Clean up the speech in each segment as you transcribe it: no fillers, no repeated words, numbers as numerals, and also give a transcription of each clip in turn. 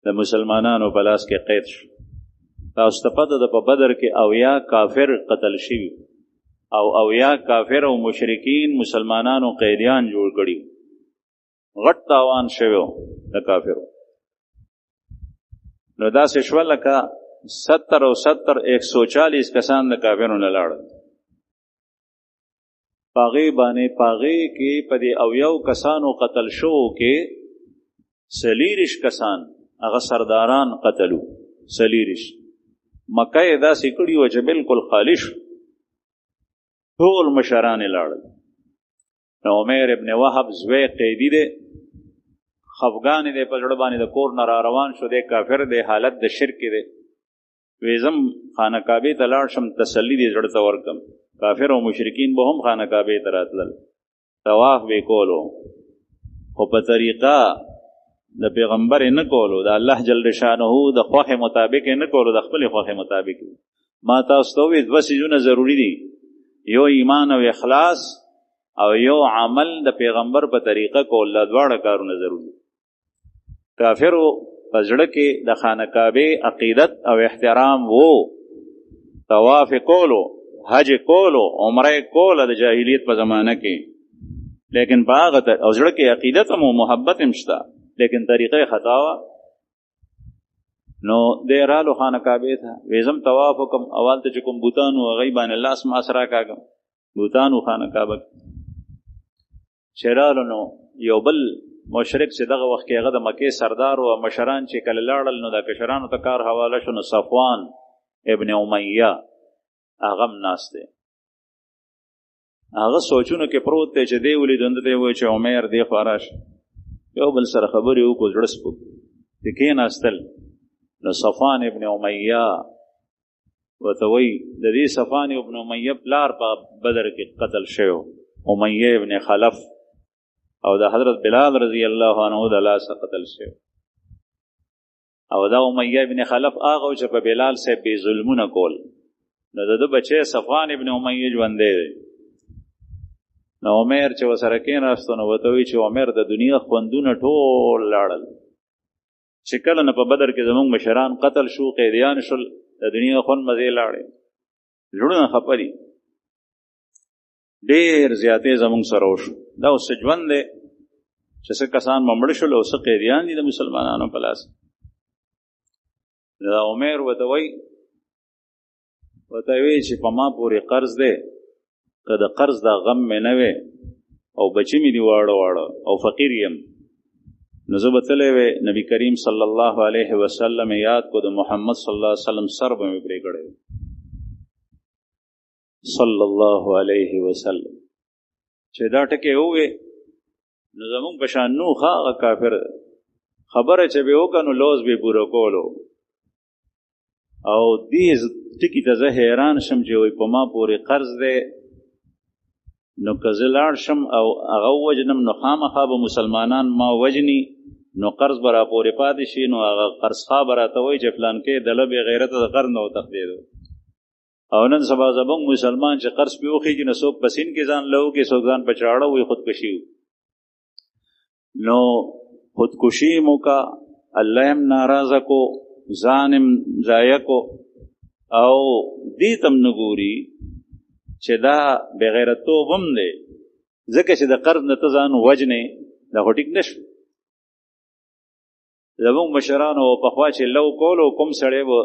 د مسلمانانو په لاس کې قید شو. تاسو ته پته ده په بدر کې 80 کافر قتل شوي او 80 کافر او مشرکین مسلمانانو قیدیان جوړ کړي. غټ تاوان شوی د کافرو. نو داسې شوه لکه 70 او 70 140 کسان د کافرو نه لاړل. پاغې کې په دې 80 کسانو قتل شو کې 40 کسان هغه سرداران قتلو. 40 مکه یې داسې کړي وه چې بلکل خالی شو، ټول مشران یې لاړل. نو عمیر ابن وهب زوی قیدي دی، خفګان دی په زړه باندې، د کور نه را روان شو، دی کافر دی، حالت د شرک دی. ویزم خانه کعبې ته لاړ شم تسلی دی زړه ته ورکم. کافر او مشرکین به هم خانه کعبې ته راتلل، طواف به کولو، خو په طریقه د پیغمبر نه کولو، د الله جل شانه د خوښې مطابق نه کولو، د خپل خوښې مطابق. ما تاسو ته وویل 2 څیزونه ضروري دي، یو ایمان او اخلاص او یو عمل د پیغمبر په طریقه کول. دا دواړه کارونه ضروري. کافرو په زړه کې د خانه کعبې عقیدت او احترام وو، طواف کولو، حج کولو، عمره کوله د جاهلیت په زمانه کې، لیکن په هغه او زړه کې عقیدت هم او محبت هم شته، لیکن طریقه خطا وه. نو دی رالو خانه کعبې ته، ویزم طواف وکم، اول ته چې کوم بوتان و هغې باندې لاس ماس راکاږم، بوتان و خانه کعبه چې رالو. نو یو بل مشرک چې دغه وخت کې هغه د مکې سردار و، مشران چې کله لاړل نو د کشرانو ته کار حواله شو. نو صفوان ابن امیه هغه هم ناست دی، هغه سوچونو کې پروت دی چې دی ولید ونده دی وایي چې عمیر دی خوا راشه، یو بل سره خبرې وکړو، زړه سپک چې کېناستل. نو صفوان ابن امیه ورته وایي د دې صفوان ابن امیه پلار په بدر کې قتل شوی، امیه ابن خلف، او د حضرت بلال رضی الله عنه د لاسه قتل شوی. او دا امیه ابن خلف هغه چې په بلال صاحب بې ظلمونه کول. نو د ده بچی صفوان ابن امیه ژوندی دی. نو عمر چې ورسره کېناستو نو ورته وایي چې عمر د دنیا خوندونه ټول لاړل، چې کله نه په بدر کې زموږ مشران قتل شو، قیدیان شول، د دنیا خوند مزې لاړې، زړونه خفه دي، ډېر زیاتې زموږ سره وشو. دا اوس ژوند دی چې څه کسان مړه شول او څه قیدیان دي د مسلمانانو په لاس. دا عمر ورته وایي چې په ما پورې قرض دی، که د قرض دا غم مې نه وی او بچی مې دي واړه واړه او فقیر یم، نو زه به تللی وی نبی کریم صلی الله علیه وسلم یاد کو، د محمد صلی الله علیه وسلم سر به مې پرې کړی صلی الله علیه وسلم. چې دا ټکې ووې نو زمونږ په شان نو هغه کافر خبره چې به وکړه نو لوز به پوره کولو. او دې ټکي ته زه حیران شم چې وایي په ما پورې قرض دی، نو که زه لاړ شم او هغه ووجنم نو خامخا به مسلمانان ما وجني، نو قرض به را پورې پاتې شي، نو هغه قرضخواه به راته وایي چې فلانکې دله بې غیرته د قرض نه وتښتېدو. او نن سبا زموږ مسلمان چې قرض پې وخېږي نو څوک په سین کې ځان له وکړي، څوک ځان په چاړه وایي خودکشي. نو خودکشي یې موکه، الله هم ناراضه کو، ځان هم ضایع کو، او دې ته هم نه ګوري چې دا بغیرتوب هم دی، ځکه چې د قرض نه ته ځان وجنې، دا خو ټیک نه شو. زموږ مشرانو پخوا چې لو کولو، کوم سړی به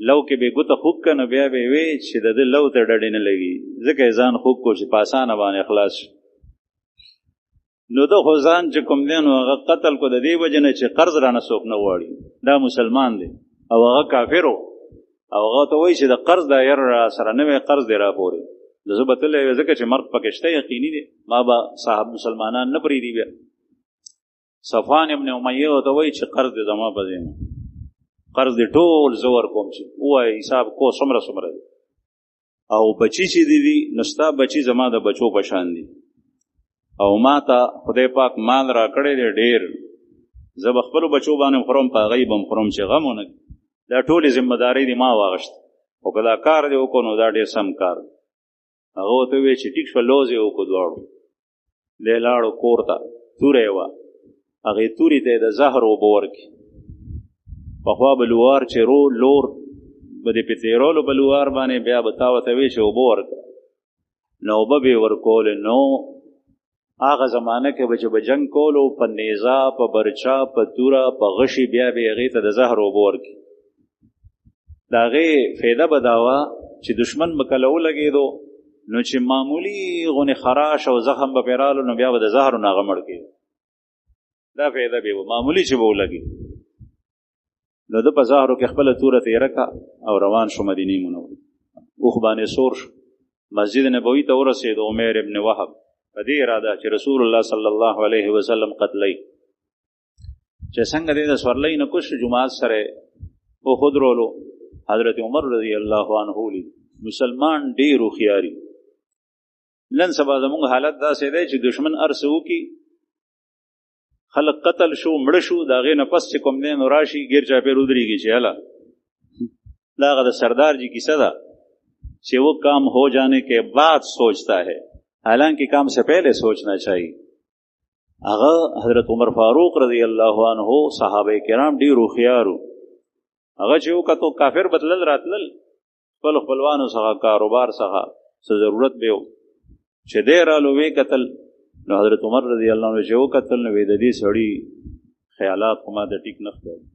لو کې به ګوته خوږ که نو بیا به یې وی چې د ده لو ته ډډې نه لګي، ځکه یې ځان خوږ کو چې په اسانه باندې خلاص شو. نو ده خو ځان چې کوم دی نو هغه قتل کو د دې وجې نه چې قرض رانه څوک نه غواړي، دا مسلمان دی او هغه کافر و، او هغه ته وایي چې د قرض دا ير را سره نوی قرض دی را پورې، زه به تللی ځکه چې مرګ پکې شته یقیني دی، ما به صاحب مسلمانان نه پرېږدي. بیا صفوان ابن امیه ورته وایي چې قرض دی زما په ځای قرض دی ټول زه ورکوم، چې ووایه حساب کو څومره څومره دی، او بچي چې دي نو ستا بچي زما د بچو په شان دي، او ما ته خدای پاک مال را کړی دی ډېر، زه به خپلو بچو باندې خورم، په هغې به م خورم چې غم ونه کړي. دا ټولې ذمه دارۍ دي ما واغشته، خو که دا کار دی وکړو نو دا ډېر سم کار دی. هغه ورته وویل چې ټیک شوه، لوز یې وکړو دواړو. دی لاړو کور ته، توره یې وه، هغې تورې ته یې د زهر اوبه ورکړي، پخوا بلوار چې رو لور به دې په تېرولو بلوار باندې بیا به تا ورته وی چې اوبه ورکړه نو اوبه به یې ورکولې. نو هغه زمانه کې به چې به جنګ کولو په نیزه په برچا په توره په غشي بیا به یې هغې ته د زهر اوبه ورکړي. د هغې فایده به دا وه چې دشمن به کله ولګېدو نو چې معمولي غونې خراش او زخم به پرې رالو نو بیا به د زهرو نه هغه مړ کېدو. دا فایده به وه معمولي چې به ولګي. نو ده په زهرو کې خپله توره تېره کړه او روان شو مدینې منورې. اوښ باندې سور شو مسجد نبوي ته ورسېد. عمیر ابن وهب په دې اراده چې رسول الله صلی الله علیه وسلم قتلی چې څنګه دې د سورلۍ نه کوز شو جومات سره وخودرولو. حضرت عمر رضی الله عنه لید مسلمان ډېر هوښیاري. نن سبا زموږ حالت داسې دی چې دشمن هر څه وکړي خلق قتل شو مړه شو د هغې نه پس چې کوم دی نو راشي ګیر چاپېر ودرېږي چې هله دا هغه د سردار جی کیسه ده کہ وہ کام ہو جانے کے بعد سوچتا ہے حالانکہ کام سے پہلے سوچنا چاہیے. هغه حضرت عمر فاروق رضی الله عنه صحابه کرام ډېر هوښیار وو. هغه چې وکتو کافر بدلل راتلل خپل خپلوانو څخه کاروبار څخه څه ضرورت به و چې دی رالو وی کتل نو حضرت عمر رضی الله عنه چې وکتل نو د دې سړي خیالات خو ما د ټیک نه ښکاري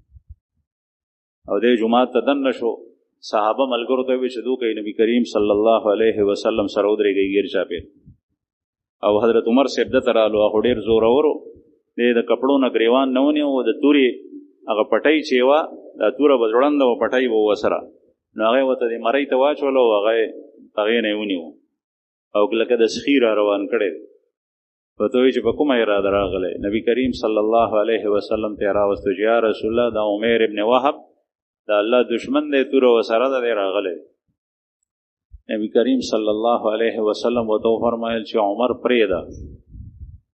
او دی جومات ته دننه شو. صحابه ملګرو ته وی چې دو کوي نبی کریم صلی الله علیه وسلم سره ودرېږئ ګیر چاپېر او حضرت عمر صاحب دته رالو. هغه ډېر زورور و. دی د کپړو نه ګریوان نه ونیو د تورې هغه پټۍ چې وه دا توره به ځوړنده وه پټۍ به ورسره نو هغې ورته د مرۍ ته واچوله او هغه هغې نه یې ونیو او لکه د سخي را روان کړی دی. ورته وایي چې په کومه اراده راغلی؟ نبي کریم صلی الله علیه وسلم ته یې راوستو چې یا رسول الله دا عمیر ابن وهب دا الله دشمن دی توره ورسره ده دی راغلی. نبی کریم صلی الله علیه وسلم ورته وفرمایل چې عمر پرېږده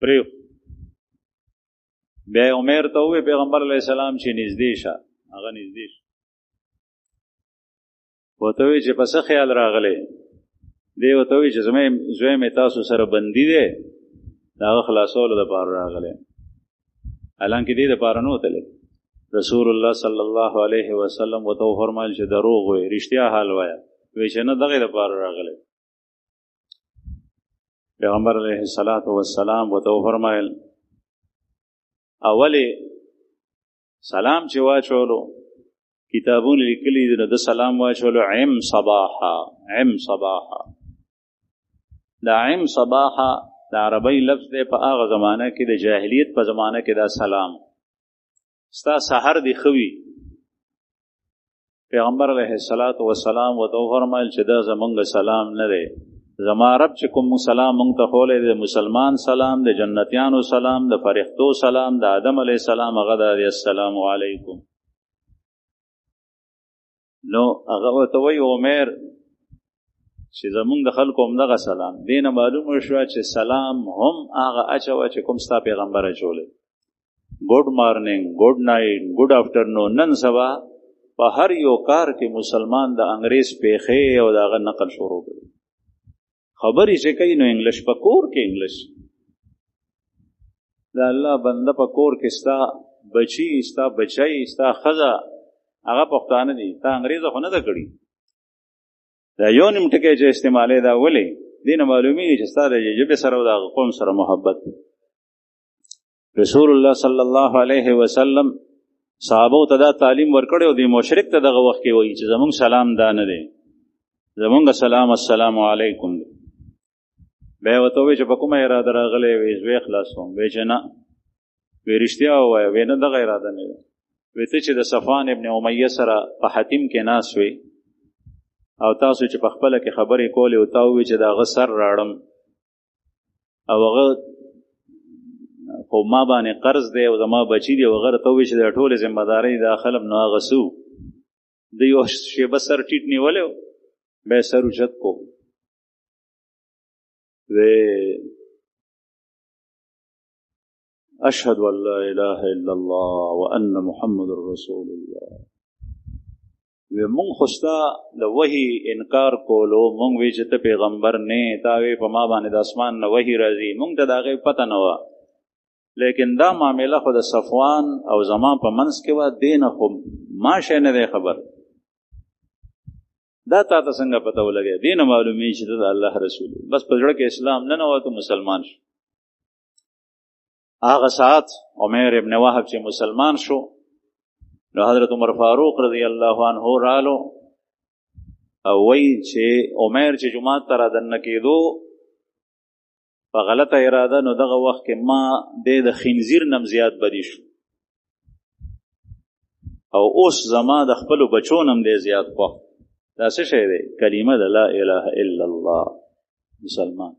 پرېږ. بیا عمر ته ووی پیغمبر علیه السلام چې نږدې شه. هغه نږدې شه ورته وی چې په څه خیال راغلی؟ دی ورته وی چې زوی مې تاسو سره بندي دی د هغه خلاصولو دپاره راغلی حالانکې دې دپاره نه وتلی. رسول الله صلی الله علیه وسلم ورته وفرمایل چې دروغ وایي رښتیا حال وایه. وی چې نه دغې دپاره راغلی. پیغمبر علیه السلام ورته وفرمایل اولې سلام چې واچولو کتابونه لیکلي دي نو د سلام واچولو عم صباحا عم صباحا. دا عم صباحا د عربی لفظ دی. په هغه زمانه کې د جاهلیت په زمانه کې دا سلام ستا سحر دی خوي. پیغمبر علیه السلام ورته وفرمایل چې دا زمونږ سلام نه دی. زما رب چې کوم سلام مونږ ته ښولی دی مسلمان سلام د جنتیانو سلام د فرښتو سلام د آدم علیه السلام هغه دا دی السلام علیکم. نو هغه ورته وایي عمر چې زمونږ د خلکو همدغه سلام. دې نه معلومه شوه چې سلام هم هغه اچوه چې کوم ستا پیغمبر اچولی. ګډ مارننګ ګډ نایټ ګډ آفټرنون. نن سبا په هر یو کار کې مسلمان د انګریز پیښې او د هغه نقل شروع کړي. خبرې چې کوي نو انګلیش په کور کې انګلیش. د الله بنده په کور کې ستا بچي ستا بچی ستا ښځه هغه پښتانه دي تا انګریزه خو نه ده کړي. دا یو نیم ټکی چې استعمالوي دا ولې دې نه معلومیږي چې ستا د ژبې سره او د هغه قوم سره محبت. رسول الله صلی الله علیه وسلم صحابو ته دا تعلیم ورکړی او د مشرک ته دغه وخت کې وایي چې زمونږ سلام دا نه دی زمونږ سلام السلام علیکم دی. بیا ورته وایي چې په کومه اراده راغلی وی زوی خلاصوم. وی چې نه وی رښتیا ووایه. وی نه دغه اراده نه ده. وی ته چې د صفوان ابن امیه سره په حتیم کې ناست وی او تاسو چې په خپله کې خبرې کولې او تا ووایي چې د هغه سر راړم او هغه خو ما باندې قرض دی او زما بچي دی او هغه راته ووایي چې د ټولې ذمهدارۍ دا اخلم نو هغه څه د یو شیبه سر ټیټ نیولی و بیا سر اوچت کو. اشهد ان لا اله الا الله وان محمد رسول الله. مونږ خو ستا د وحي انکار کولو. مونږ وی چې ته پیغمبر نه تا وی په ما باندې د اسمان نه وحي راځي. مونږ ته د هغې پته نه وه لیکن دا معامله خو د صفوان او زما په منځ کې وه. دې نه خو ما شي نه دی خبر. دا تا ته څنګه پته ولګي؟ دې نه معلومیږي چې د الله رسول بس په زړه کې اسلام نه نوته مسلمان شو. هغه ساعت عمر ابن وهب چې مسلمان شو نو حضرت عمر فاروق رضی الله عنه رالو او وی چې عمر چې جمعه ته رادنه کېدو په غلطه اراده نو دغه وخت کې ما د خنزیر نم زیات بدی شو او اوس زما د خپل بچو نم دی زیات خو. دا څه شی دی؟ کلمه د لا اله الا الله. مسلمان